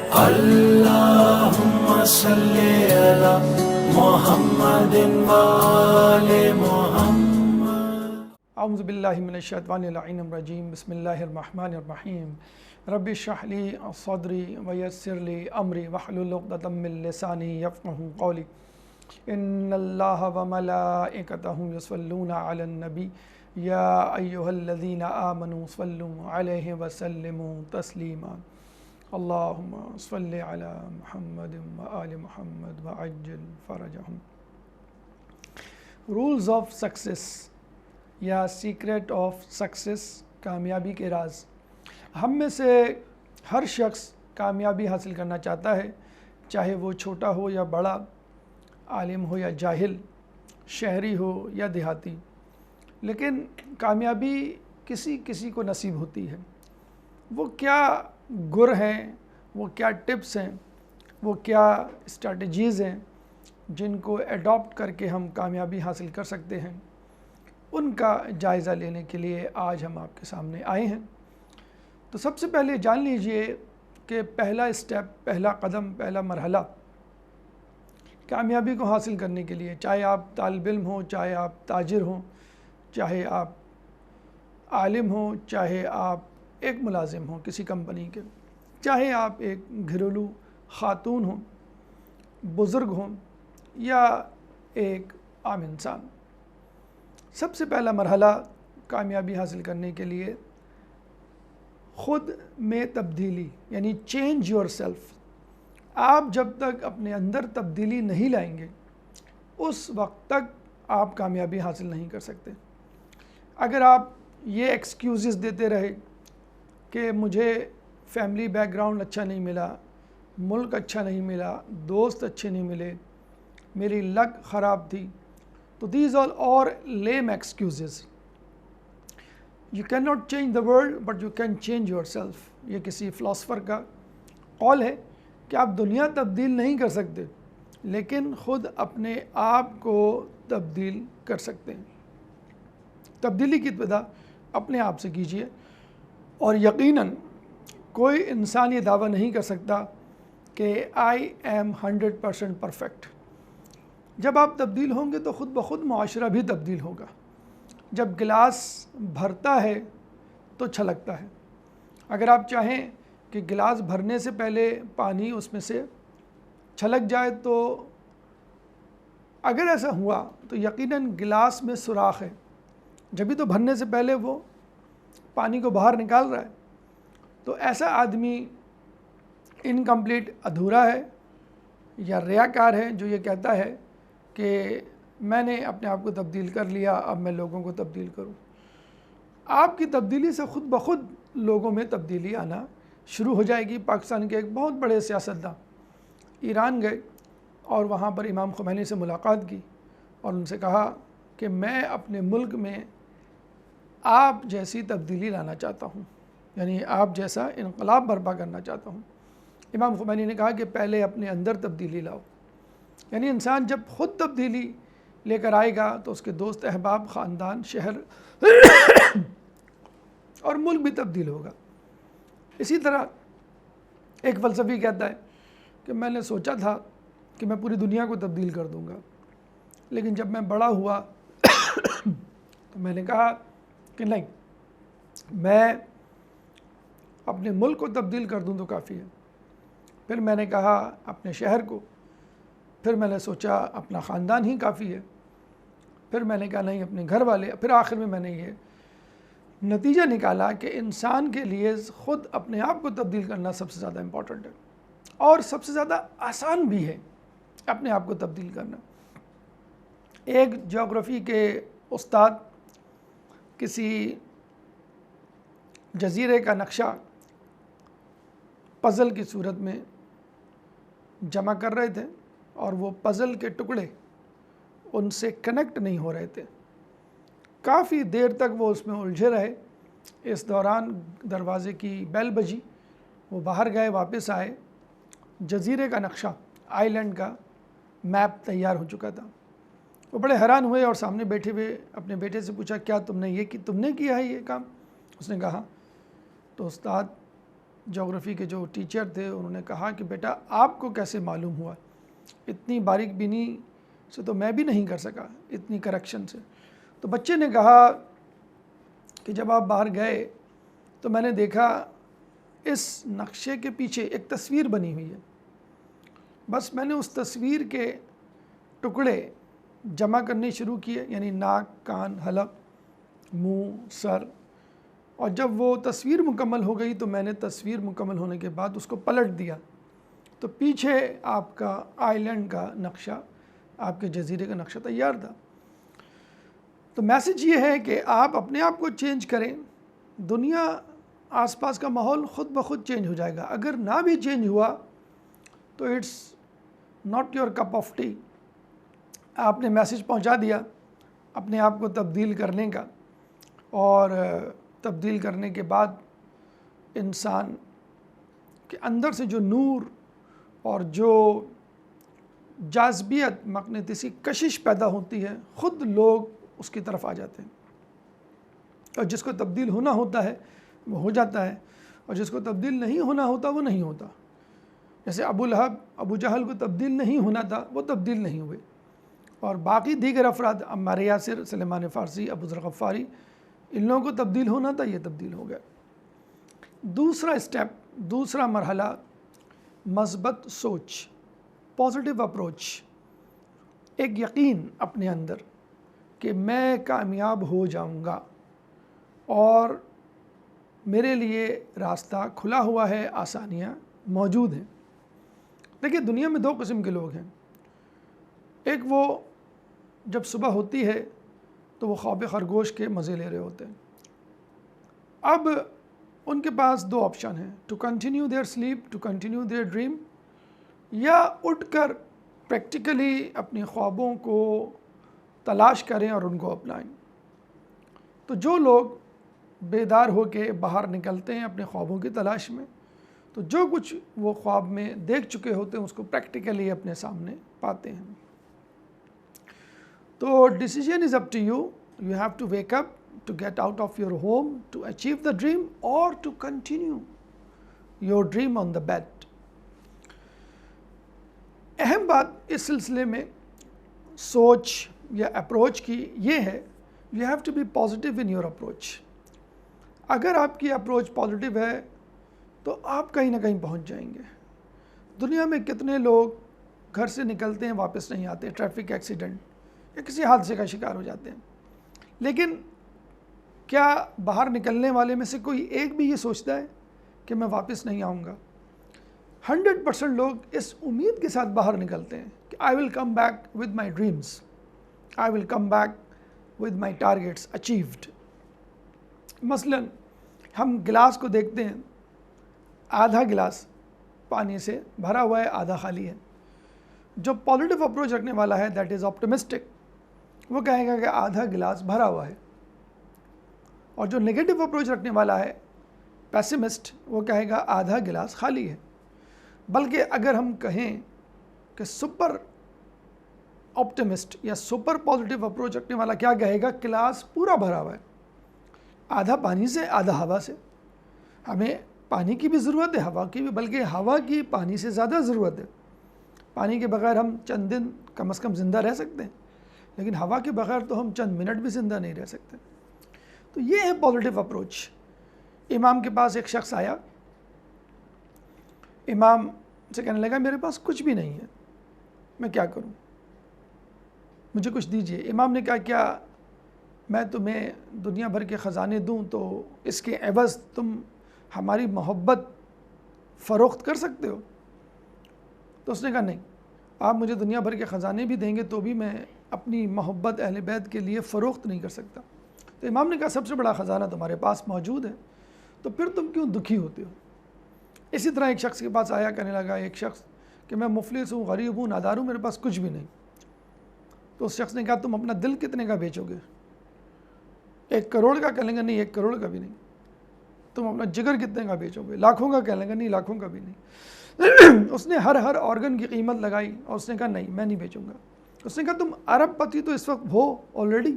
اللهم صل على محمد وآل محمد. اعوذ باللہ من الشیطان اللعین الرجیم. بسم اللہ الرحمن الرحیم. رب اشرح لی صدری ویسر لی امری واحلل عقدۃ من لسانی یفقہوا قولی. ان اللہ وملائکتہ یصلون علی النبی یا ایہا الذین آمنوا صلوا علیہ وسلموا تسلیما. اللہم صل علی محمد وآل محمد وعجل فرجہم. رولز آف سکسیس یا سیکریٹ آف سکسیس، کامیابی کے راز. ہم میں سے ہر شخص کامیابی حاصل کرنا چاہتا ہے، چاہے وہ چھوٹا ہو یا بڑا، عالم ہو یا جاہل، شہری ہو یا دیہاتی. لیکن کامیابی کسی کسی کو نصیب ہوتی ہے. وہ کیا گر ہیں، وہ کیا ٹپس ہیں، وہ کیا اسٹریٹجیز ہیں جن کو ایڈاپٹ کر کے ہم کامیابی حاصل کر سکتے ہیں، ان کا جائزہ لینے کے لیے آج ہم آپ کے سامنے آئے ہیں. تو سب سے پہلے جان لیجئے کہ پہلا اسٹیپ، پہلا قدم، پہلا مرحلہ کامیابی کو حاصل کرنے کے لیے، چاہے آپ طالب علم ہوں، چاہے آپ تاجر ہوں، چاہے آپ عالم ہوں، چاہے آپ ایک ملازم ہوں کسی کمپنی کے، چاہے آپ ایک گھریلو خاتون ہوں، بزرگ ہوں یا ایک عام انسان. سب سے پہلا مرحلہ کامیابی حاصل کرنے کے لیے خود میں تبدیلی، یعنی چینج یور سیلف. آپ جب تک اپنے اندر تبدیلی نہیں لائیں گے اس وقت تک آپ کامیابی حاصل نہیں کر سکتے. اگر آپ یہ ایکسکیوزز دیتے رہے کہ مجھے فیملی بیک گراؤنڈ اچھا نہیں ملا، ملک اچھا نہیں ملا، دوست اچھے نہیں ملے، میری لک خراب تھی، تو دیز آر اور lame excuses. You cannot change the world but you can change yourself. یہ کسی فلاسفر کا قول ہے کہ آپ دنیا تبدیل نہیں کر سکتے لیکن خود اپنے آپ کو تبدیل کر سکتے ہیں. تبدیلی کی ابتدا اپنے آپ سے کیجیے، اور یقیناً کوئی انسان یہ دعویٰ نہیں کر سکتا کہ I am 100% perfect. جب آپ تبدیل ہوں گے تو خود بخود معاشرہ بھی تبدیل ہوگا. جب گلاس بھرتا ہے تو چھلکتا ہے. اگر آپ چاہیں کہ گلاس بھرنے سے پہلے پانی اس میں سے چھلک جائے تو اگر ایسا ہوا تو یقیناً گلاس میں سوراخ ہے، جبھی تو بھرنے سے پہلے وہ پانی کو باہر نکال رہا ہے. تو ایسا آدمی انکمپلیٹ، ادھورا ہے یا ریاکار ہے جو یہ کہتا ہے کہ میں نے اپنے آپ کو تبدیل کر لیا، اب میں لوگوں کو تبدیل کروں. آپ کی تبدیلی سے خود بخود لوگوں میں تبدیلی آنا شروع ہو جائے گی. پاکستان کے ایک بہت بڑے سیاستداں ایران گئے اور وہاں پر امام خمینی سے ملاقات کی اور ان سے کہا کہ میں اپنے ملک میں آپ جیسی تبدیلی لانا چاہتا ہوں، یعنی آپ جیسا انقلاب برپا کرنا چاہتا ہوں. امام خمینی نے کہا کہ پہلے اپنے اندر تبدیلی لاؤ. یعنی انسان جب خود تبدیلی لے کر آئے گا تو اس کے دوست احباب، خاندان، شہر اور ملک بھی تبدیل ہوگا. اسی طرح ایک فلسفی کہتا ہے کہ میں نے سوچا تھا کہ میں پوری دنیا کو تبدیل کر دوں گا، لیکن جب میں بڑا ہوا تو میں نے کہا کہ نہیں، میں اپنے ملک کو تبدیل کر دوں تو کافی ہے. پھر میں نے کہا اپنے شہر کو، پھر میں نے سوچا اپنا خاندان ہی کافی ہے، پھر میں نے کہا نہیں اپنے گھر والے، پھر آخر میں میں نے یہ نتیجہ نکالا کہ انسان کے لیے خود اپنے آپ کو تبدیل کرنا سب سے زیادہ امپورٹنٹ ہے اور سب سے زیادہ آسان بھی ہے اپنے آپ کو تبدیل کرنا. ایک جغرافی کے استاد کسی جزیرے کا نقشہ پزل کی صورت میں جمع کر رہے تھے اور وہ پزل کے ٹکڑے ان سے کنیکٹ نہیں ہو رہے تھے. کافی دیر تک وہ اس میں الجھے رہے. اس دوران دروازے کی بیل بجی، وہ باہر گئے، واپس آئے، جزیرے کا نقشہ، آئی لینڈ کا میپ تیار ہو چکا تھا. وہ بڑے حیران ہوئے اور سامنے بیٹھے ہوئے اپنے بیٹے سے پوچھا کیا تم نے کیا ہے یہ کام؟ اس نے کہا. تو استاد جغرافی کے جو ٹیچر تھے انہوں نے کہا کہ بیٹا آپ کو کیسے معلوم ہوا؟ اتنی باریک بینی سے تو میں بھی نہیں کر سکا، اتنی کریکشن سے۔ تو بچے نے کہا کہ جب آپ باہر گئے تو میں نے دیکھا اس نقشے کے پیچھے ایک تصویر بنی ہوئی ہے، بس میں نے اس تصویر کے ٹکڑے جمع کرنے شروع کیے، یعنی ناک، کان، حلق، منہ، سر، اور جب وہ تصویر مکمل ہو گئی تو میں نے تصویر مکمل ہونے کے بعد اس کو پلٹ دیا، تو پیچھے آپ کا آئی لینڈ کا نقشہ، آپ کے جزیرے کا نقشہ تیار تھا۔ تو میسج یہ ہے کہ آپ اپنے آپ کو چینج کریں، دنیا آس پاس کا ماحول خود بخود چینج ہو جائے گا۔ اگر نہ بھی چینج ہوا تو it's not your cup of tea, آپ نے میسج پہنچا دیا اپنے آپ کو تبدیل کرنے کا، اور تبدیل کرنے کے بعد انسان کے اندر سے جو نور اور جو جاذبیت، مقناطیسی کشش پیدا ہوتی ہے، خود لوگ اس کی طرف آ جاتے ہیں، اور جس کو تبدیل ہونا ہوتا ہے وہ ہو جاتا ہے، اور جس کو تبدیل نہیں ہونا ہوتا وہ نہیں ہوتا۔ جیسے ابو لہب، ابو جہل کو تبدیل نہیں ہونا تھا، وہ تبدیل نہیں ہوئے، اور باقی دیگر افراد، عمار یاسر، سلیمان فارسی، ابو ذر غفاری، ان لوگوں کو تبدیل ہونا تھا، یہ تبدیل ہو گیا۔ دوسرا اسٹیپ، دوسرا مرحلہ، مثبت سوچ، پازیٹیو اپروچ، ایک یقین اپنے اندر کہ میں کامیاب ہو جاؤں گا اور میرے لیے راستہ کھلا ہوا ہے، آسانیاں موجود ہیں۔ دیکھیے دنیا میں دو قسم کے لوگ ہیں، ایک وہ جب صبح ہوتی ہے تو وہ خواب خرگوش کے مزے لے رہے ہوتے ہیں۔ اب ان کے پاس دو آپشن ہیں، to continue their sleep, to continue their dream, یا اٹھ کر پریکٹیکلی اپنے خوابوں کو تلاش کریں اور ان کو اپنائیں۔ تو جو لوگ بیدار ہو کے باہر نکلتے ہیں اپنے خوابوں کی تلاش میں، تو جو کچھ وہ خواب میں دیکھ چکے ہوتے ہیں اس کو پریکٹیکلی اپنے سامنے پاتے ہیں۔ تو decision is up to you, you have to wake up to get out of your home to achieve the dream اور to continue your dream on the bed. اہم بات اس سلسلے میں سوچ یا اپروچ کی یہ ہے، you have to be positive in your approach. اگر آپ کی اپروچ پازیٹیو ہے تو آپ کہیں نہ کہیں پہنچ جائیں گے۔ دنیا میں کتنے لوگ گھر سے نکلتے ہیں واپس نہیں آتے، ٹریفک ایکسیڈنٹ یا کسی حادثے کا شکار ہو جاتے ہیں، لیکن کیا باہر نکلنے والے میں سے کوئی ایک بھی یہ سوچتا ہے کہ میں واپس نہیں آؤں گا؟ 100% لوگ اس امید کے ساتھ باہر نکلتے ہیں کہ I will come back with my dreams, I will come back with my targets achieved۔ مثلاً ہم گلاس کو دیکھتے ہیں، آدھا گلاس پانی سے بھرا ہوا ہے، آدھا خالی ہے۔ جو پازیٹیو اپروچ رکھنے والا ہے، دیٹ از آپٹمسٹک، وہ کہے گا کہ آدھا گلاس بھرا ہوا ہے، اور جو نیگیٹو اپروچ رکھنے والا ہے، پیسمسٹ، وہ کہے گا آدھا گلاس خالی ہے۔ بلکہ اگر ہم کہیں کہ سپر آپٹمسٹ یا سپر پازیٹیو اپروچ رکھنے والا کیا کہے گا، گلاس پورا بھرا ہوا ہے، آدھا پانی سے، آدھا ہوا سے۔ ہمیں پانی کی بھی ضرورت ہے، ہوا کی بھی، بلکہ ہوا کی پانی سے زیادہ ضرورت ہے۔ پانی کے بغیر ہم چند دن کم از کم زندہ رہ سکتے ہیں، لیکن ہوا کے بغیر تو ہم چند منٹ بھی زندہ نہیں رہ سکتے۔ تو یہ ہے پازیٹیو اپروچ۔ امام کے پاس ایک شخص آیا، امام سے کہنے لگا میرے پاس کچھ بھی نہیں ہے، میں کیا کروں، مجھے کچھ دیجئے۔ امام نے کہا کیا میں تمہیں دنیا بھر کے خزانے دوں تو اس کے عوض تم ہماری محبت فروخت کر سکتے ہو؟ تو اس نے کہا نہیں، آپ مجھے دنیا بھر کے خزانے بھی دیں گے تو بھی میں اپنی محبت اہل بیت کے لیے فروخت نہیں کر سکتا۔ تو امام نے کہا سب سے بڑا خزانہ تمہارے پاس موجود ہے، تو پھر تم کیوں دکھی ہوتے ہو؟ اسی طرح ایک شخص کے پاس آیا، کہنے لگا ایک شخص کہ میں مفلس ہوں، غریب ہوں، نادار ہوں، میرے پاس کچھ بھی نہیں۔ تو اس شخص نے کہا تم اپنا دل کتنے کا بیچو گے؟ 1 کروڑ کا؟ کہنے لگا نہیں، 1 کروڑ کا بھی نہیں۔ تم اپنا جگر کتنے کا بیچو گے؟ لاکھوں کا؟ کہنے لگا نہیں، لاکھوں کا بھی نہیں۔ اس نے ہر آرگن کی قیمت لگائی اور اس نے کہا نہیں، میں نہیں بیچوں گا۔ اس نے کہا تم ارب پتی تو اس وقت ہو آلریڈی،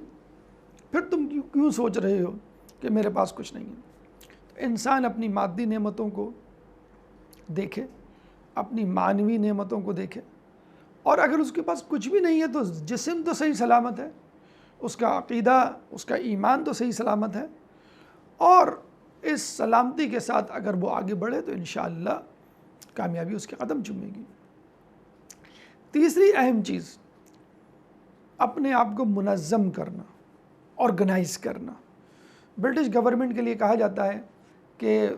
پھر تم کیوں سوچ رہے ہو کہ میرے پاس کچھ نہیں ہے؟ تو انسان اپنی مادی نعمتوں کو دیکھے، اپنی معنوی نعمتوں کو دیکھے، اور اگر اس کے پاس کچھ بھی نہیں ہے تو جسم تو صحیح سلامت ہے، اس کا عقیدہ، اس کا ایمان تو صحیح سلامت ہے، اور اس سلامتی کے ساتھ اگر وہ آگے بڑھے تو انشاءاللہ کامیابی اس کے قدم چومے گی۔ تیسری اہم چیز، اپنے آپ کو منظم کرنا، آرگنائز کرنا۔ برٹش گورنمنٹ کے لیے کہا جاتا ہے کہ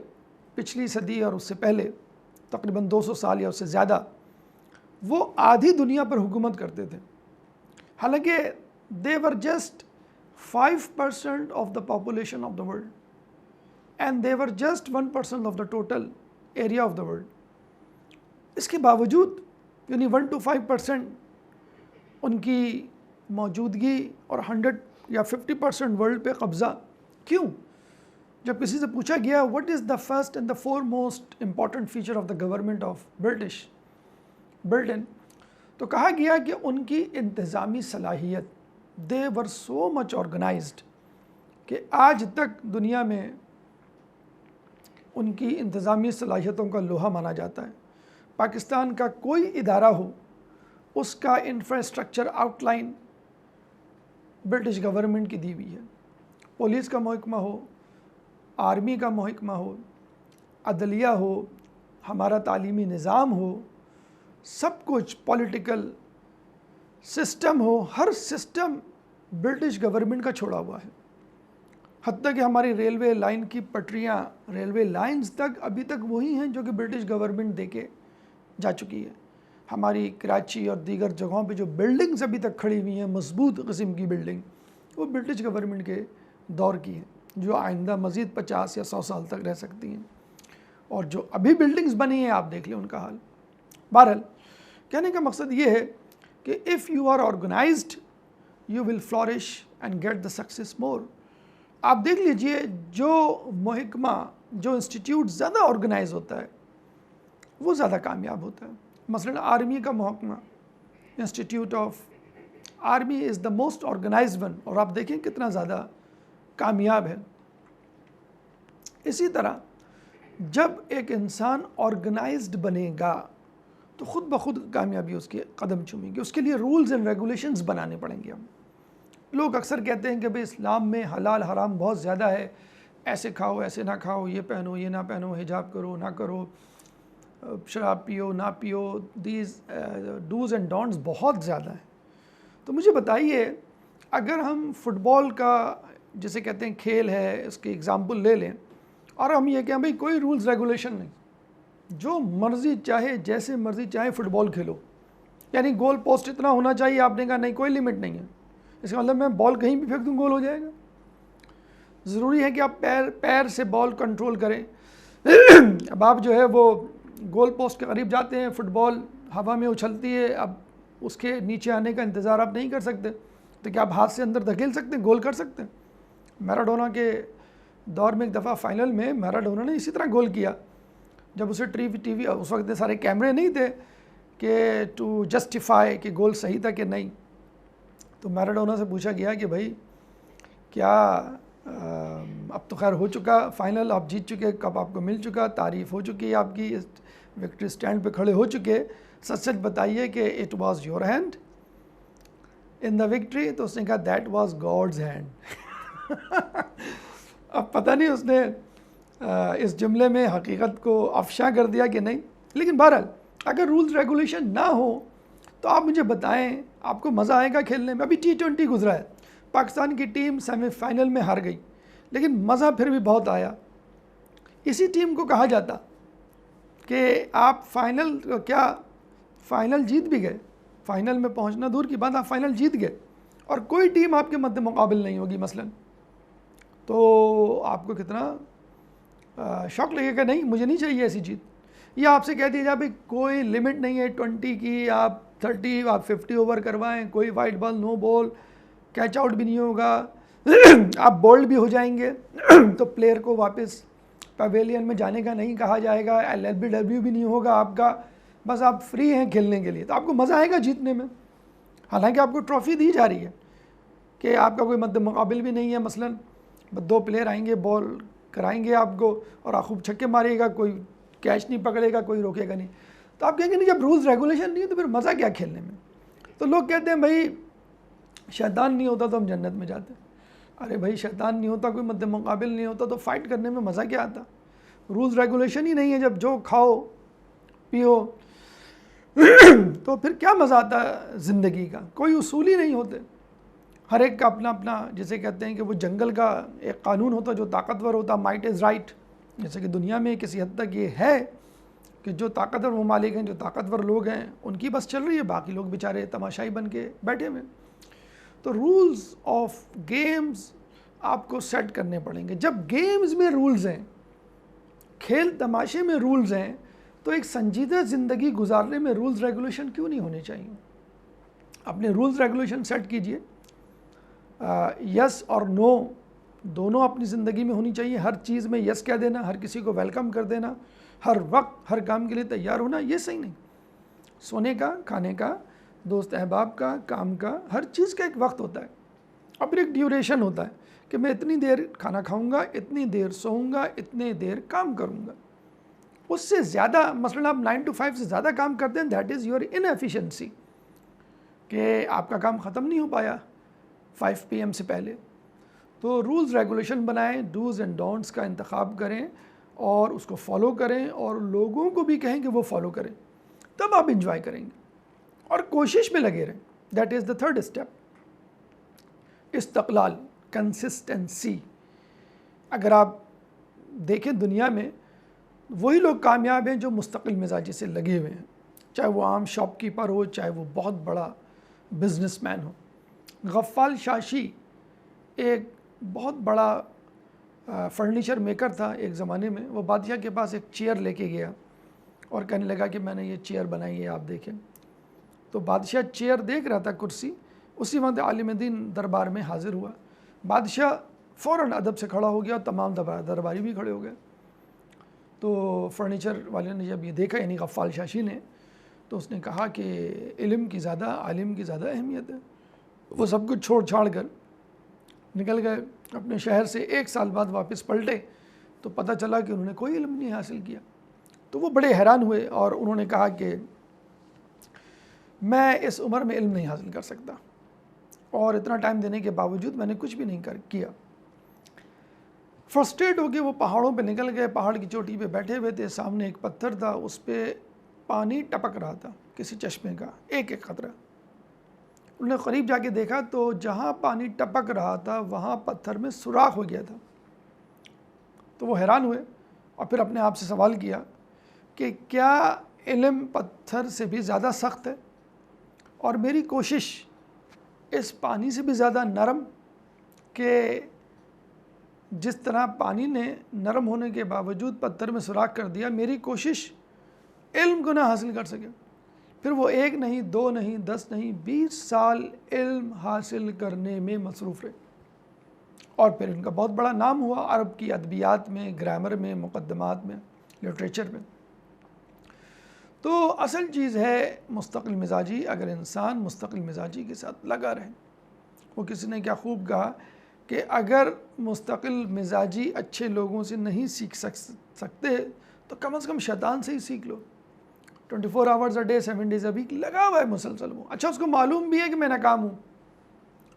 پچھلی صدی اور اس سے پہلے تقریباً 200 سال یا اس سے زیادہ وہ آدھی دنیا پر حکومت کرتے تھے، حالانکہ they were just 5% of the population of the world and they were just 1% of the total area of the world۔ اس کے باوجود یعنی 1 to 5% ان کی موجودگی اور 100 یا 50% ورلڈ پہ قبضہ کیوں؟ جب کسی سے پوچھا گیا what is the first and the foremost important feature of the government of Britain، تو کہا گیا کہ ان کی انتظامی صلاحیت، they were so much organized کہ آج تک دنیا میں ان کی انتظامی صلاحیتوں کا لوہا مانا جاتا ہے۔ پاکستان کا کوئی ادارہ ہو، اس کا infrastructure out line British government کی دی ہوئی ہے۔ پولیس کا محکمہ ہو، آرمی کا محکمہ ہو، عدلیہ ہو، ہمارا تعلیمی نظام ہو، سب کچھ پولیٹیکل سسٹم ہو، ہر سسٹم برٹش گورنمنٹ کا چھوڑا ہوا ہے۔ حتیٰ کہ ہماری ریلوے لائن کی پٹریاں، ریلوے لائنز تک ابھی تک وہی ہیں جو کہ برٹش گورنمنٹ دے کے جا چکی ہے۔ ہماری کراچی اور دیگر جگہوں پہ جو بلڈنگز ابھی تک کھڑی ہوئی ہیں، مضبوط قسم کی بلڈنگ، وہ برٹش گورنمنٹ کے دور کی ہیں، جو آئندہ مزید 50 یا 100 سال تک رہ سکتی ہیں۔ اور جو ابھی بلڈنگز بنی ہیں، آپ دیکھ لیں ان کا حال۔ بہرحال کہنے کا مقصد یہ ہے کہ if you are organized you will flourish and get the success more۔ آپ دیکھ لیجئے جو محکمہ، جو انسٹیٹیوٹ زیادہ آرگنائز ہوتا ہے وہ زیادہ کامیاب ہوتا ہے۔ مثلا آرمی کا محکمہ، institute of army is the most organised one, اور آپ دیکھیں کتنا زیادہ کامیاب ہے۔ اسی طرح جب ایک انسان آرگنائزڈ بنے گا تو خود بخود کامیابی اس کے قدم چومے گی۔ اس کے لیے رولز اینڈ ریگولیشنز بنانے پڑیں گے ہم۔ لوگ اکثر کہتے ہیں کہ بھئی اسلام میں حلال حرام بہت زیادہ ہے، ایسے کھاؤ ایسے نہ کھاؤ، یہ پہنو یہ نہ پہنو، حجاب کرو نہ کرو، شراب پیو نہ پیو، دیز ڈوز اینڈ ڈونٹس بہت زیادہ ہیں۔ تو مجھے بتائیے، اگر ہم فٹ بال کا جسے کہتے ہیں کھیل ہے، اس کی ایگزامپل لے لیں، اور ہم یہ کہیں بھئی کوئی رولز ریگولیشن نہیں، جو مرضی چاہے جیسے مرضی چاہے فٹ بال کھیلو، یعنی گول پوسٹ اتنا ہونا چاہیے، آپ نے کہا نہیں کوئی لیمٹ نہیں ہے، اس کا مطلب میں بال کہیں بھی پھینک دوں گول ہو جائے گا؟ ضروری ہے کہ آپ پیر سے بال کنٹرول کریں۔ اب آپ جو ہے وہ گول پوسٹ کے قریب جاتے ہیں، فٹ بال ہوا میں اچھلتی ہے، اب اس کے نیچے آنے کا انتظار آپ نہیں کر سکتے، تو کیا آپ ہاتھ سے اندر دھکیل سکتے ہیں، گول کر سکتے ہیں؟ میراڈونا کے دور میں ایک دفعہ فائنل میں میراڈونا نے اسی طرح گول کیا، جب اسے ٹی وی اس وقت سارے کیمرے نہیں تھے کہ ٹو جسٹیفائی کہ گول صحیح تھا کہ نہیں، تو میراڈونا سے پوچھا گیا کہ بھائی کیا اب تو خیر ہو چکا فائنل، آپ جیت چکے، کپ آپ کو مل چکا، تعریف ہو چکی ہے آپ کی، وکٹری سٹینڈ پہ کھڑے ہو چکے، سچ سچ بتائیے کہ it was your hand in the victory? تو اس نے کہا دیٹ واز گاڈز ہینڈ۔ اب پتہ نہیں اس نے اس جملے میں حقیقت کو افشاں کر دیا کہ نہیں، لیکن بہرحال اگر رولز ریگولیشن نہ ہو تو آپ مجھے بتائیں آپ کو مزہ آئے گا کھیلنے میں؟ ابھی T20 گزرا ہے، پاکستان کی ٹیم سیمی فائنل میں ہار گئی، لیکن مزہ پھر بھی بہت آیا۔ اسی ٹیم کو کہا جاتا کہ آپ فائنل جیت بھی گئے، فائنل میں پہنچنا دور کی بات، آپ فائنل جیت گئے اور کوئی ٹیم آپ کے مد مقابل نہیں ہوگی مثلا، تو آپ کو کتنا شوق لگے گا، نہیں مجھے نہیں چاہیے ایسی جیت۔ یا آپ سے کہہ دیا جائے بھائی کوئی لمٹ نہیں ہے 20 کی، آپ 30 آپ 50 اوور کروائیں، کوئی وائٹ بال نو بال، کیچ آؤٹ بھی نہیں ہوگا، آپ بولڈ بھی ہو جائیں گے تو پلیئر کو واپس پیویلین میں جانے کا نہیں کہا جائے گا، LBW بھی نہیں ہوگا آپ کا، بس آپ فری ہیں کھیلنے کے لیے، تو آپ کو مزہ آئے گا جیتنے میں، حالانکہ آپ کو ٹرافی دی جا رہی ہے کہ آپ کا کوئی مد مقابل بھی نہیں ہے، مثلا 2 پلیئر آئیں گے بال کرائیں گے آپ کو اور آپ خوب چھکے مارے گا، کوئی کیچ نہیں پکڑے گا کوئی روکے گا نہیں. تو آپ کہیں گے نہیں جب رولز ریگولیشن نہیں ہے تو پھر مزہ کیا کھیلنے میں. تو لوگ کہتے ہیں بھائی شیطان نہیں ہوتا تو ہم جنت میں جاتے. ارے بھائی شیطان نہیں ہوتا, کوئی مد مقابل نہیں ہوتا تو فائٹ کرنے میں مزہ کیا آتا. رولز ریگولیشن ہی نہیں ہے, جب جو کھاؤ پیو تو پھر کیا مزہ آتا ہے زندگی کا. کوئی اصول ہی نہیں ہوتے, ہر ایک کا اپنا اپنا, جسے کہتے ہیں کہ وہ جنگل کا ایک قانون ہوتا جو طاقتور ہوتا, مائٹ از رائٹ. جیسے کہ دنیا میں کسی حد تک یہ ہے کہ جو طاقتور ممالک ہیں, جو طاقتور لوگ ہیں, ان کی بس چل رہی ہے, باقی لوگ بیچارے تماشائی بن کے بیٹھے ہوئے. تو رولز آف گیمز آپ کو سیٹ کرنے پڑیں گے. جب گیمز میں رولز ہیں, کھیل تماشے میں رولز ہیں, تو ایک سنجیدہ زندگی گزارنے میں رولز ریگولیشن کیوں نہیں ہونے چاہیے. اپنے رولز ریگولیشن سیٹ کیجئے, یس اور نو دونوں اپنی زندگی میں ہونی چاہیے. ہر چیز میں یس کہہ دینا, ہر کسی کو ویلکم کر دینا, ہر وقت ہر کام کے لیے تیار ہونا, یہ صحیح نہیں. سونے کا, کھانے کا, دوست احباب کا, کام کا, ہر چیز کا ایک وقت ہوتا ہے, اور پھر ایک ڈیوریشن ہوتا ہے کہ میں اتنی دیر کھانا کھاؤں گا, اتنی دیر سوؤں گا, اتنی دیر کام کروں گا. اس سے زیادہ, مثلاً آپ 9 to 5 سے زیادہ کام کرتے ہیں, دیٹ از یور انایفیشنسی, کہ آپ کا کام ختم نہیں ہو پایا 5 PM سے پہلے. تو رولز ریگولیشن بنائیں, ڈوز اینڈ ڈونٹس کا انتخاب کریں اور اس کو فالو کریں, اور لوگوں کو بھی کہیں کہ وہ فالو کریں, تب آپ انجوائے کریں گے. اور کوشش میں لگے رہیں, that is the third step. استقلال, کنسسٹنسی. اگر آپ دیکھیں دنیا میں وہی لوگ کامیاب ہیں جو مستقل مزاجی سے لگے ہوئے ہیں, چاہے وہ عام شاپ کیپر ہو, چاہے وہ بہت بڑا بزنس مین ہو. غفال شاشی ایک بہت بڑا فرنیچر میکر تھا ایک زمانے میں. وہ بادشاہ کے پاس ایک چیئر لے کے گیا اور کہنے لگا کہ میں نے یہ چیئر بنائی ہے, آپ دیکھیں. تو بادشاہ چیئر دیکھ رہا تھا, کرسی. اسی وقت عالم دین دربار میں حاضر ہوا. بادشاہ فوراً ادب سے کھڑا ہو گیا اور تمام درباری بھی کھڑے ہو گئے. تو فرنیچر والے نے جب یہ دیکھا, یعنی غفال شاشی نے, تو اس نے کہا کہ علم کی زیادہ, عالم کی زیادہ اہمیت ہے. وہ سب کچھ چھوڑ چھاڑ کر نکل گئے اپنے شہر سے. 1 سال بعد واپس پلٹے تو پتہ چلا کہ انہوں نے کوئی علم نہیں حاصل کیا. تو وہ بڑے حیران ہوئے اور انہوں نے کہا کہ میں اس عمر میں علم نہیں حاصل کر سکتا, اور اتنا ٹائم دینے کے باوجود میں نے کچھ بھی نہیں کیا. فرسٹریٹ ہو کے وہ پہاڑوں پہ نکل گئے. پہاڑ کی چوٹی پہ بیٹھے ہوئے تھے, سامنے ایک پتھر تھا, اس پہ پانی ٹپک رہا تھا کسی چشمے کا, ایک ایک قطرہ. انہوں نے قریب جا کے دیکھا تو جہاں پانی ٹپک رہا تھا وہاں پتھر میں سوراخ ہو گیا تھا. تو وہ حیران ہوئے اور پھر اپنے آپ سے سوال کیا کہ کیا علم پتھر سے بھی زیادہ سخت ہے, اور میری کوشش اس پانی سے بھی زیادہ نرم, کہ جس طرح پانی نے نرم ہونے کے باوجود پتھر میں سوراخ کر دیا, میری کوشش علم کو نہ حاصل کر سکے. پھر وہ 1 نہیں 2 نہیں 10 نہیں 20 سال علم حاصل کرنے میں مصروف رہے, اور پھر ان کا بہت بڑا نام ہوا عرب کی ادبیات میں, گرامر میں, مقدمات میں, لٹریچر میں. تو اصل چیز ہے مستقل مزاجی. اگر انسان مستقل مزاجی کے ساتھ لگا رہے, وہ کسی نے کیا خوب کہا کہ اگر مستقل مزاجی اچھے لوگوں سے نہیں سیکھ سکتے تو کم از کم شیطان سے ہی سیکھ لو. 24 hours a day 7 days a week لگا ہوا ہے مسلسل وہ. اچھا اس کو معلوم بھی ہے کہ میں ناکام ہوں,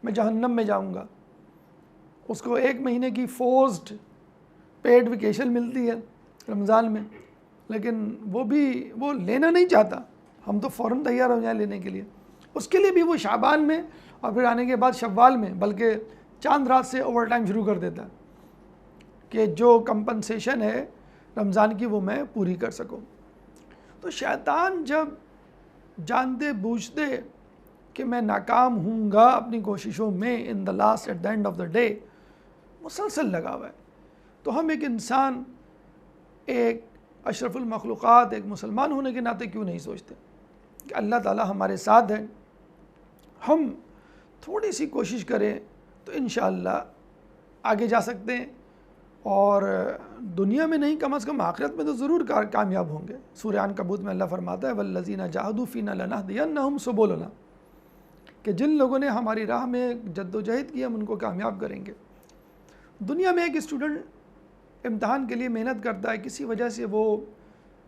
میں جہنم میں جاؤں گا. اس کو 1 مہینے کی فورسڈ پیڈ ویکیشن ملتی ہے رمضان میں, لیکن وہ لینا نہیں چاہتا. ہم تو فوراً تیار ہو جائیں لینے کے لیے. اس کے لیے بھی وہ شعبان میں اور پھر آنے کے بعد شوال میں, بلکہ چاند رات سے اوور ٹائم شروع کر دیتا کہ جو کمپنسیشن ہے رمضان کی وہ میں پوری کر سکوں. تو شیطان جب جانتے بوجھتے کہ میں ناکام ہوں گا اپنی کوششوں میں, in the last at the end of the day مسلسل لگا ہوا ہے. تو ہم ایک انسان, ایک اشرف المخلوقات, ایک مسلمان ہونے کے ناطے کیوں نہیں سوچتے کہ اللہ تعالیٰ ہمارے ساتھ ہے, ہم تھوڑی سی کوشش کریں تو انشاءاللہ آگے جا سکتے ہیں, اور دنیا میں نہیں کم از کم آخرت میں تو ضرور کامیاب ہوں گے. سورہ عنکبوت میں اللہ فرماتا ہے وَالَّذِينَ جَاهَدُوا فِينَا لَنَهْدِيَنَّهُمْ سُبُلَنَا, کہ جن لوگوں نے ہماری راہ میں جد و جہد کی ہم ان کو کامیاب کریں گے. دنیا میں ایک اسٹوڈنٹ امتحان کے لیے محنت کرتا ہے, کسی وجہ سے وہ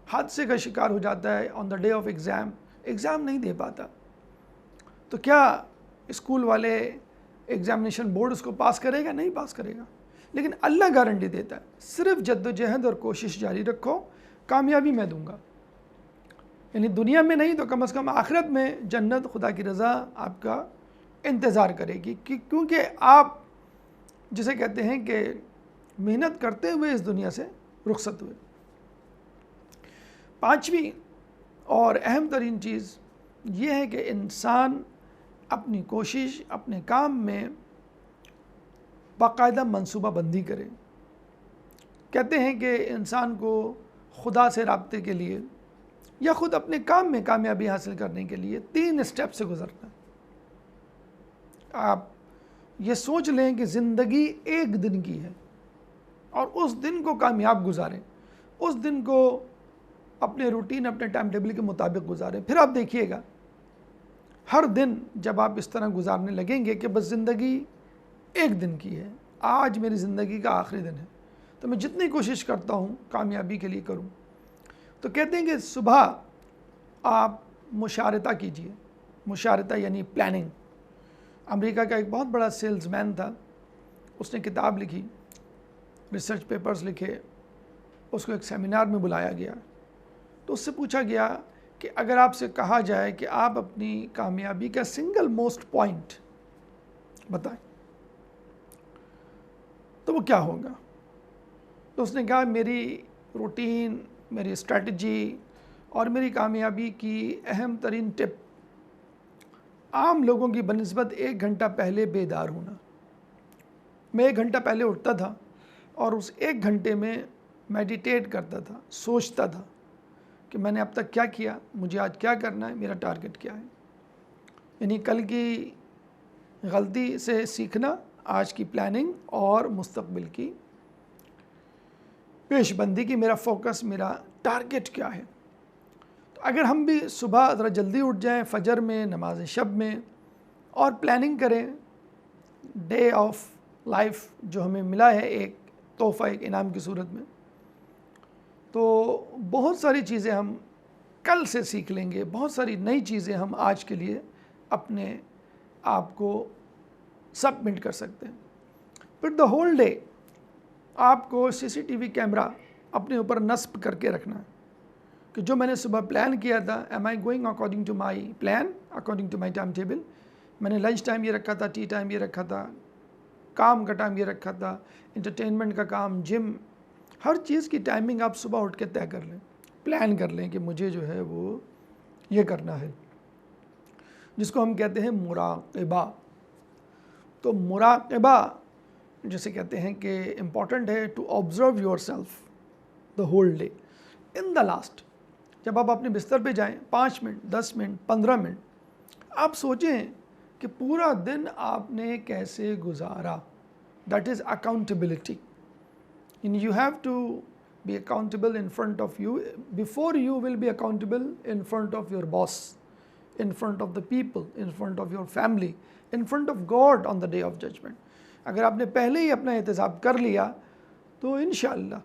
حادثے کا شکار ہو جاتا ہے آن دا ڈے آف ایگزام نہیں دے پاتا، تو کیا اسکول والے ایگزامینیشن بورڈ اس کو پاس کرے گا؟ نہیں پاس کرے گا. لیکن اللہ گارنٹی دیتا ہے، صرف جد و جہد اور کوشش جاری رکھو، کامیابی میں دوں گا. یعنی دنیا میں نہیں تو کم از کم آخرت میں جنت، خدا کی رضا آپ کا انتظار کرے گی، کیونکہ آپ جسے کہتے ہیں کہ محنت کرتے ہوئے اس دنیا سے رخصت ہوئے. پانچویں اور اہم ترین چیز یہ ہے کہ انسان اپنی کوشش، اپنے کام میں باقاعدہ منصوبہ بندی کرے. کہتے ہیں کہ انسان کو خدا سے رابطے کے لیے یا خود اپنے کام میں کامیابی حاصل کرنے کے لیے 3 اسٹیپ سے گزرنا ہے. آپ یہ سوچ لیں کہ زندگی ایک دن کی ہے اور اس دن کو کامیاب گزاریں، اس دن کو اپنے روٹین، اپنے ٹائم ٹیبل کے مطابق گزاریں. پھر آپ دیکھیے گا ہر دن جب آپ اس طرح گزارنے لگیں گے کہ بس زندگی ایک دن کی ہے، آج میری زندگی کا آخری دن ہے، تو میں جتنی کوشش کرتا ہوں کامیابی کے لیے کروں. تو کہتے ہیں کہ صبح آپ مشارطہ کیجئے. مشارطہ یعنی پلاننگ. امریکہ کا ایک بہت بڑا سیلز مین تھا، اس نے کتاب لکھی، ریسرچ پیپرز لکھے، اس کو ایک سیمینار میں بلایا گیا. تو اس سے پوچھا گیا کہ اگر آپ سے کہا جائے کہ آپ اپنی کامیابی کا سنگل موسٹ پوائنٹ بتائیں تو وہ کیا ہوگا؟ تو اس نے کہا میری روٹین، میری اسٹریٹجی اور میری کامیابی کی اہم ترین ٹپ عام لوگوں کی بنسبت 1 گھنٹہ پہلے بیدار ہونا. میں 1 گھنٹہ پہلے اٹھتا تھا اور اس 1 گھنٹے میں میڈیٹیٹ کرتا تھا، سوچتا تھا کہ میں نے اب تک کیا کیا، مجھے آج کیا کرنا ہے، میرا ٹارگٹ کیا ہے. یعنی کل کی غلطی سے سیکھنا، آج کی پلاننگ اور مستقبل کی پیش بندی کی میرا فوکس، میرا ٹارگٹ کیا ہے. تو اگر ہم بھی صبح ذرا جلدی اٹھ جائیں، فجر میں، نماز شب میں، اور پلاننگ کریں ڈے آف لائف جو ہمیں ملا ہے، ایک تحفہ، ایک انعام کی صورت میں، تو بہت ساری چیزیں ہم کل سے سیکھ لیں گے، بہت ساری نئی چیزیں ہم آج کے لیے اپنے آپ کو سبمٹ کر سکتے ہیں. پھر دا ہول ڈے آپ کو CCTV کیمرہ اپنے اوپر نصب کر کے رکھنا ہے کہ جو میں نے صبح پلان کیا تھا، am I going according to my plan, according to my timetable. میں نے لنچ ٹائم یہ رکھا تھا، ٹی ٹائم یہ رکھا تھا، کام کا ٹائم یہ رکھا تھا، انٹرٹینمنٹ کا کام، جم، ہر چیز کی ٹائمنگ آپ صبح اٹھ کے طے کر لیں، پلان کر لیں کہ مجھے جو ہے وہ یہ کرنا ہے، جس کو ہم کہتے ہیں مراقبہ. تو مراقبہ جسے کہتے ہیں کہ امپورٹنٹ ہے to observe yourself the whole day. In the last جب آپ اپنے بستر پہ جائیں، 5 منٹ، 10 منٹ، 15 منٹ آپ سوچیں کہ پورا دن آپ نے کیسے گزارا. That is accountability. You have to be accountable in front of you. Before you will be accountable in front of your boss, in front of the people, in front of your family, in front of God on the day of judgment. اگر آپ نے پہلے ہی اپنا احتساب کر لیا تو انشاءاللہ.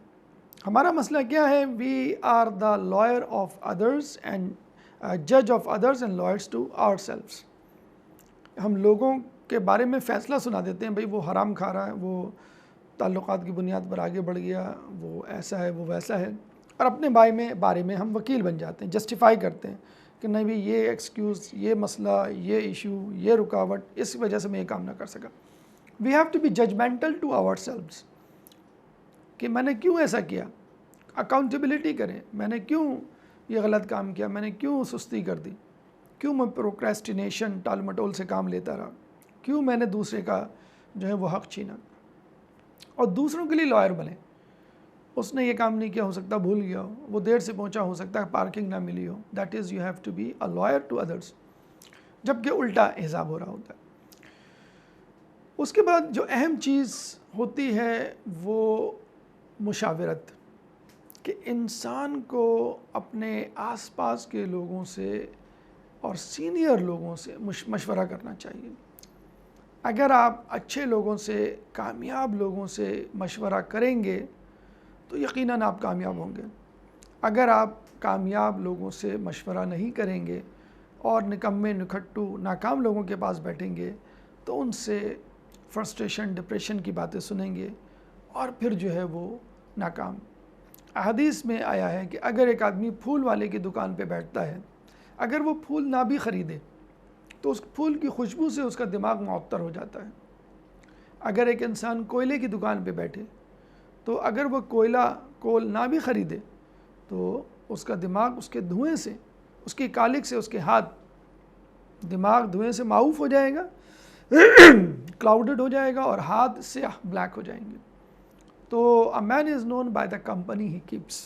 ہمارا مسئلہ کیا ہے؟ We are the lawyer of others and judge of others and lawyers to ourselves. ہم لوگوں کے بارے میں فیصلہ سنا دیتے ہیں، بھئی وہ حرام کھا رہا ہے، وہ تعلقات کی بنیاد پر آگے بڑھ گیا، وہ ایسا ہے، وہ ویسا ہے، اور اپنے بارے میں ہم وکیل بن جاتے ہیں، جسٹیفائی کرتے ہیں کہ نہیں بھی یہ ایکسکیوز، یہ مسئلہ، یہ ایشو، یہ رکاوٹ، اس وجہ سے میں یہ کام نہ کر سکا. We have to be judgemental to ourselves کہ میں نے کیوں ایسا کیا. اکاؤنٹیبلٹی کریں، میں نے کیوں یہ غلط کام کیا، میں نے کیوں سستی کر دی، کیوں میں پروکریسٹینیشن، ٹال مٹول سے کام لیتا رہا، کیوں میں نے دوسرے کا جو ہے وہ حق چھینا. اور دوسروں کے لیے لائر بنے. اس نے یہ کام نہیں کیا، ہو سکتا بھول گیا ہو، وہ دیر سے پہنچا، ہو سکتا ہے پارکنگ نہ ملی ہو. That is you have to be a liar to others. جبکہ الٹا حساب ہو رہا ہوتا ہے. اس کے بعد جو اہم چیز ہوتی ہے وہ مشاورت، کہ انسان کو اپنے آس پاس کے لوگوں سے اور سینئر لوگوں سے مشورہ کرنا چاہیے. اگر آپ اچھے لوگوں سے، کامیاب لوگوں سے مشورہ کریں گے تو یقیناً آپ کامیاب ہوں گے. اگر آپ کامیاب لوگوں سے مشورہ نہیں کریں گے اور نکمے نکھٹو ناکام لوگوں کے پاس بیٹھیں گے تو ان سے فرسٹریشن ڈپریشن کی باتیں سنیں گے اور پھر جو ہے وہ ناکام۔ احادیث میں آیا ہے کہ اگر ایک آدمی پھول والے کی دکان پہ بیٹھتا ہے، اگر وہ پھول نہ بھی خریدے تو اس پھول کی خوشبو سے اس کا دماغ معطر ہو جاتا ہے۔ اگر ایک انسان کوئلے کی دکان پہ بیٹھے تو اگر وہ کول نہ بھی خریدے تو اس کا دماغ اس کے دھوئیں سے، اس کی کالک سے، اس کے ہاتھ، دماغ دھوئیں سے معوف ہو جائے گا، کلاؤڈڈ ہو جائے گا اور ہاتھ سیاہ بلیک ہو جائیں گے۔ تو a man is known by the company he keeps۔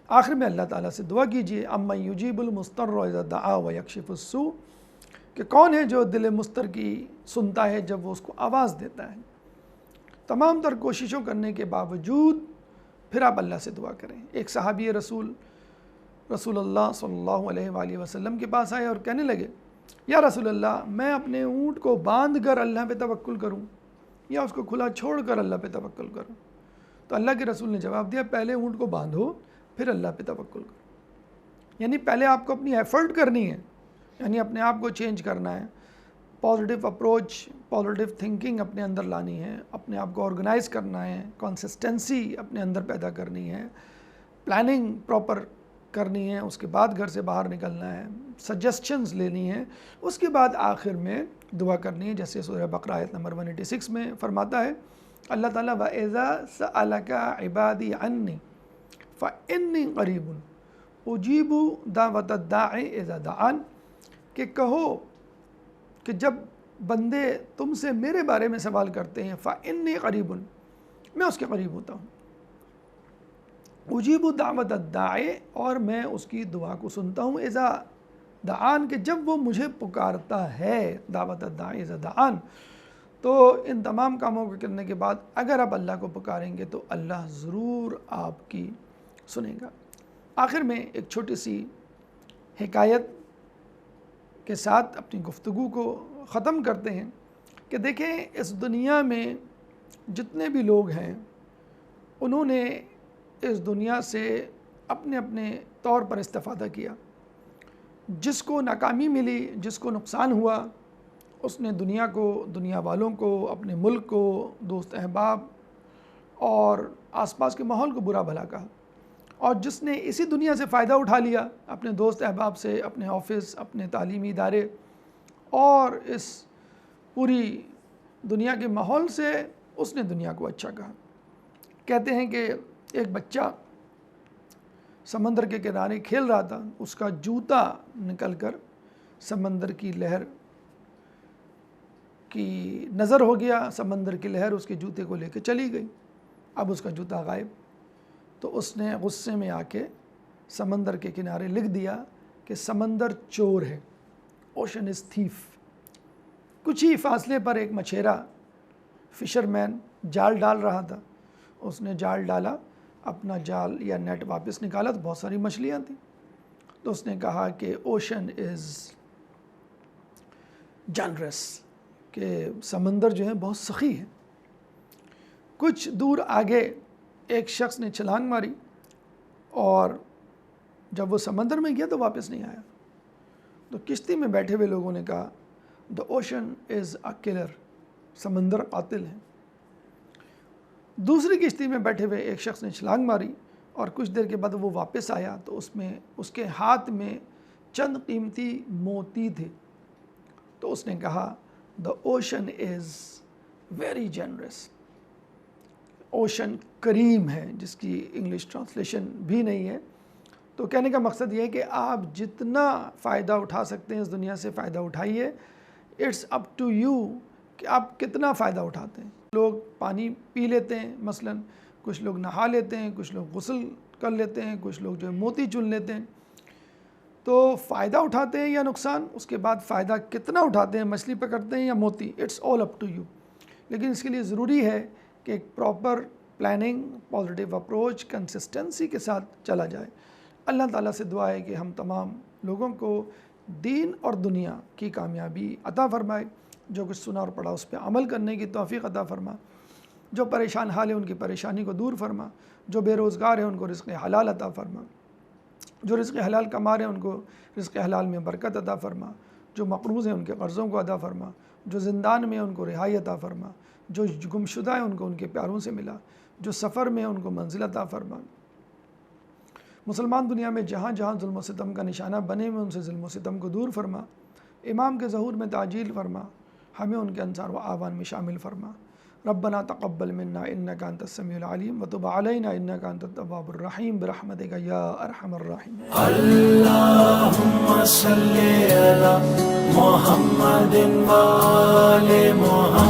آخر میں اللہ تعالیٰ سے دعا کیجیے امن یجیب المضطر اذا دعا ویکشف السوء، کہ کون ہے جو دل مضطر کی سنتا ہے جب وہ اس کو آواز دیتا ہے۔ تمام تر کوششوں کرنے کے باوجود پھر آپ اللہ سے دعا کریں۔ ایک صحابی رسول اللہ صلی اللہ علیہ وآلہ وسلم کے پاس آئے اور کہنے لگے یا رسول اللہ، میں اپنے اونٹ کو باندھ کر اللہ پہ توکل کروں یا اس کو کھلا چھوڑ کر اللہ پہ توکل کروں؟ تو اللہ کے رسول نے جواب دیا پہلے اونٹ کو باندھو پھر اللہ پہ توکل کرو۔ یعنی پہلے آپ کو اپنی ایفرٹ کرنی ہے، یعنی اپنے آپ کو چینج کرنا ہے، پازیٹیو اپروچ، پازیٹیو تھنکنگ اپنے اندر لانی ہے، اپنے آپ کو آرگنائز کرنا ہے، کنسسٹنسی اپنے اندر پیدا کرنی ہے، پلاننگ پراپر کرنی ہے، اس کے بعد گھر سے باہر نکلنا ہے، سجیسچنز لینی ہے، اس کے بعد آخر میں دعا کرنی ہے، جیسے سورہ بقرہ آیت نمبر 186 میں فرماتا ہے اللہ تعالیٰ وَإِذَا سَأَلَكَ عِبَادِي عَنِّي فَإِنِّي قَرِيبٌ أُجِيبُ دَعْوَةَ الدَّاعِ إِذَا دَعَانِ، کہ کہو کہ جب بندے تم سے میرے بارے میں سوال کرتے ہیں فَإِنِّي قَرِيبٌ، میں اس کے قریب ہوتا ہوں، اجیب دعوت الداعِ، اور میں اس کی دعا کو سنتا ہوں، اذا دعان، کہ جب وہ مجھے پکارتا ہے، دعوت الداعِ اذا دعان۔ تو ان تمام کاموں کو کرنے کے بعد اگر آپ اللہ کو پکاریں گے تو اللہ ضرور آپ کی سنے گا۔ آخر میں ایک چھوٹی سی حکایت کے ساتھ اپنی گفتگو کو ختم کرتے ہیں کہ دیکھیں اس دنیا میں جتنے بھی لوگ ہیں انہوں نے اس دنیا سے اپنے اپنے طور پر استفادہ کیا۔ جس کو ناکامی ملی، جس کو نقصان ہوا، اس نے دنیا کو، دنیا والوں کو، اپنے ملک کو، دوست احباب اور آس پاس کے ماحول کو برا بھلا کہا، اور جس نے اسی دنیا سے فائدہ اٹھا لیا اپنے دوست احباب سے، اپنے آفس، اپنے تعلیمی ادارے اور اس پوری دنیا کے ماحول سے، اس نے دنیا کو اچھا کہا۔ کہتے ہیں کہ ایک بچہ سمندر کے کنارے کھیل رہا تھا، اس کا جوتا نکل کر سمندر کی لہر کی نظر ہو گیا، سمندر کی لہر اس کے جوتے کو لے کے چلی گئی، اب اس کا جوتا غائب۔ تو اس نے غصے میں آ کے سمندر کے کنارے لکھ دیا کہ سمندر چور ہے، اوشن از تھیف۔ کچھ ہی فاصلے پر ایک مچھیرا فشر مین جال ڈال رہا تھا، اس نے جال ڈالا، اپنا جال یا نیٹ واپس نکالا تو بہت ساری مچھلیاں تھیں، تو اس نے کہا کہ اوشن از جنرس، کہ سمندر جو ہے بہت سخی ہے۔ کچھ دور آگے ایک شخص نے چھلانگ ماری اور جب وہ سمندر میں گیا تو واپس نہیں آیا، تو کشتی میں بیٹھے ہوئے لوگوں نے کہا the ocean is a killer، سمندر قاتل ہے۔ دوسری کشتی میں بیٹھے ہوئے ایک شخص نے چھلانگ ماری اور کچھ دیر کے بعد وہ واپس آیا تو اس کے ہاتھ میں چند قیمتی موتی تھے، تو اس نے کہا the ocean is very generous، ocean کریم ہے، جس کی انگلش ٹرانسلیشن بھی نہیں ہے۔ تو کہنے کا مقصد یہ ہے کہ آپ جتنا فائدہ اٹھا سکتے ہیں اس دنیا سے فائدہ اٹھائیے، اٹس اپ ٹو یو کہ آپ کتنا فائدہ اٹھاتے ہیں۔ لوگ پانی پی لیتے ہیں، مثلا کچھ لوگ نہا لیتے ہیں، کچھ لوگ غسل کر لیتے ہیں، کچھ لوگ جو ہے موتی چن لیتے ہیں۔ تو فائدہ اٹھاتے ہیں یا نقصان، اس کے بعد فائدہ کتنا اٹھاتے ہیں، مچھلی پکڑتے ہیں یا موتی، it's all up to you. لیکن اس کے لیے ضروری ہے کہ ایک proper planning, positive approach, consistency کے ساتھ چلا جائے۔ اللہ تعالیٰ سے دعا ہے کہ ہم تمام لوگوں کو دین اور دنیا کی کامیابی عطا فرمائے، جو کچھ سنا اور پڑھا اس پہ عمل کرنے کی توفیق عطا فرما، جو پریشان حال ہے ان کی پریشانی کو دور فرما، جو بے روزگار ہیں ان کو رزق حلال عطا فرما، جو رزق حلال کما رہے ہیں ان کو رزق حلال میں برکت عطا فرما، جو مقروض ہیں ان کے قرضوں کو ادا فرما، جو زندان میں ہیں ان کو رہائی عطا فرما، جو گمشدہ ہیں ان کو ان کے پیاروں سے ملا، جو سفر میں ہیں ان کو منزل عطا فرما۔ مسلمان دنیا میں جہاں جہاں ظلم و ستم کا نشانہ بنے ہوئے ان سے ظلم و ستم کو دور فرما، امام کے ظہور میں تعجیل فرما، ہمیں ان کے انصار و اعوان میں شامل فرما۔ ربنا تقبل منا انک انت السمیع العلیم وتب علینا انک انت التواب الرحیم برحمتک یا ارحم الراحمین۔ اللهم صل على محمد وآل محمد